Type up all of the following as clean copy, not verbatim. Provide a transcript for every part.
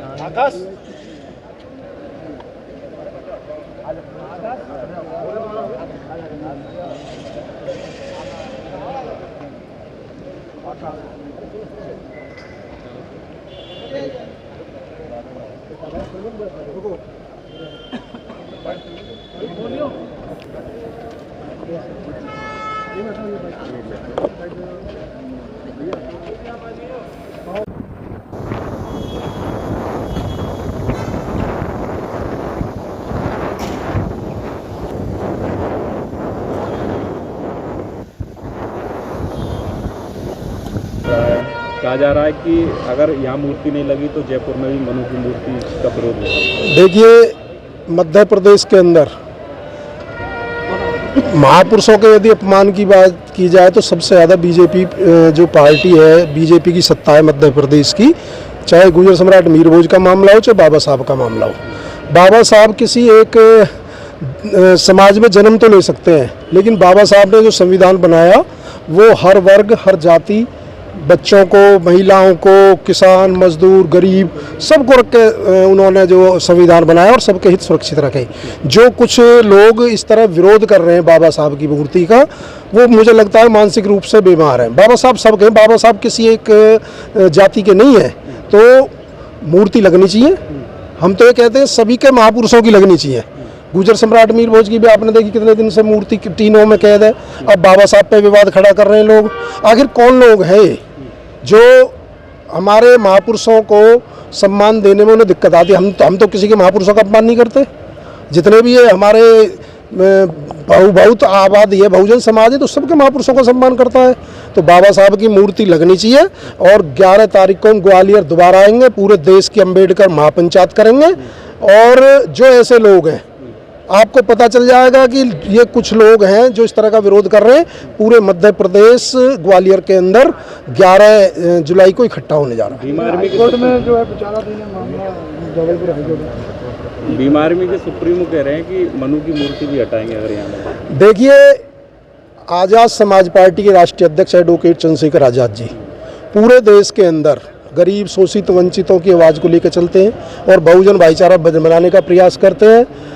आकाश कहा जा रहा है कि अगर यहाँ मूर्ति नहीं लगी तो जयपुर में भी मनु की मूर्ति का विरोध होगा। देखिए, मध्य प्रदेश के अंदर महापुरुषों के यदि अपमान की बात की जाए तो सबसे ज़्यादा बीजेपी जो पार्टी है, बीजेपी की सत्ता है मध्य प्रदेश की। चाहे गुर्जर सम्राट मीर भोज का मामला हो, चाहे बाबा साहब का मामला हो। बाबा साहब किसी एक समाज में जन्म तो ले सकते हैं, लेकिन बाबा साहब ने जो संविधान बनाया वो हर वर्ग, हर जाति, बच्चों को, महिलाओं को, किसान, मजदूर, गरीब, सबको रख के उन्होंने जो संविधान बनाया और सबके हित सुरक्षित रखे। जो कुछ लोग इस तरह विरोध कर रहे हैं बाबा साहब की मूर्ति का, वो मुझे लगता है मानसिक रूप से बीमार हैं। बाबा साहब सबके हैं, बाबा साहब किसी एक जाति के नहीं है, तो मूर्ति लगनी चाहिए। हम तो ये कहते हैं सभी के महापुरुषों की लगनी चाहिए। गुर्जर सम्राट मीर भोज की भी आपने देखी कितने दिन से मूर्ति टीनों में कैद है। अब बाबा साहब पे विवाद खड़ा कर रहे हैं लोग। आखिर कौन लोग हैं जो हमारे महापुरुषों को सम्मान देने में उन्हें दिक्कत आती है? हम तो किसी के महापुरुषों का अपमान नहीं करते। जितने भी ये हमारे बहुत आबादी है, बहुजन समाज है, तो सबके महापुरुषों का सम्मान करता है। तो बाबा साहब की मूर्ति लगनी चाहिए। और 11 तारीख को हम ग्वालियर दोबारा आएंगे, पूरे देश की अम्बेडकर महापंचायत करेंगे। और जो ऐसे लोग हैं, आपको पता चल जाएगा कि ये कुछ लोग हैं जो इस तरह का विरोध कर रहे हैं। पूरे मध्य प्रदेश ग्वालियर के अंदर 11 जुलाई को इकट्ठा होने जा रहा है। हाईकोर्ट में जो है विचाराधीन मामला जबलपुर हाईकोर्ट में। भीम आर्मी के सुप्रीमो कह रहे हैं कि मनु की मूर्ति भी हटाएंगे अगर यहाँ। देखिए, आज़ाद समाज पार्टी के राष्ट्रीय अध्यक्ष एडवोकेट चंद्रशेखर आज़ाद जी पूरे देश के अंदर गरीब, शोषित, वंचितों की आवाज़ को लेकर चलते हैं और बहुजन भाईचारा बनाने का प्रयास करते हैं।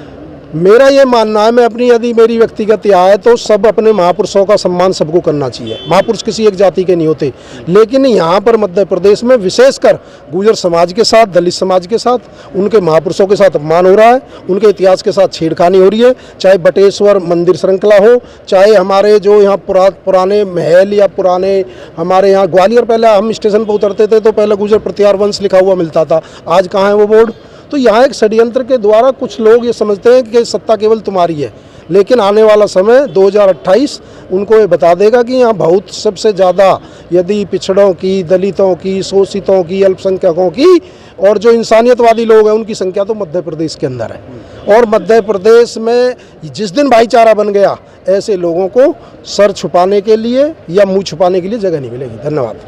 मेरा ये मानना है, मैं अपनी यदि मेरी व्यक्तिगत आय तो सब अपने महापुरुषों का सम्मान सबको करना चाहिए। महापुरुष किसी एक जाति के नहीं होते, लेकिन यहाँ पर मध्य प्रदेश में विशेषकर गुर्जर समाज के साथ, दलित समाज के साथ, उनके महापुरुषों के साथ अपमान हो रहा है, उनके इतिहास के साथ छेड़खानी हो रही है। चाहे बटेश्वर मंदिर श्रृंखला हो, चाहे हमारे जो यहाँ पुराने महल या पुराने हमारे यहाँ ग्वालियर, पहले हम स्टेशन पर उतरते थे तो पहले गुर्जर प्रतिहार वंश लिखा हुआ मिलता था, आज कहाँ है वो बोर्ड? तो यहाँ एक षड्यंत्र के द्वारा कुछ लोग ये समझते हैं कि सत्ता केवल तुम्हारी है, लेकिन आने वाला समय 2028 उनको ये बता देगा कि यहाँ बहुत सबसे ज़्यादा यदि पिछड़ों की, दलितों की, शोषितों की, अल्पसंख्यकों की और जो इंसानियतवादी लोग हैं उनकी संख्या तो मध्य प्रदेश के अंदर है। और मध्य प्रदेश में जिस दिन भाईचारा बन गया, ऐसे लोगों को सर छुपाने के लिए या मुँह छुपाने के लिए जगह नहीं मिलेगी। धन्यवाद।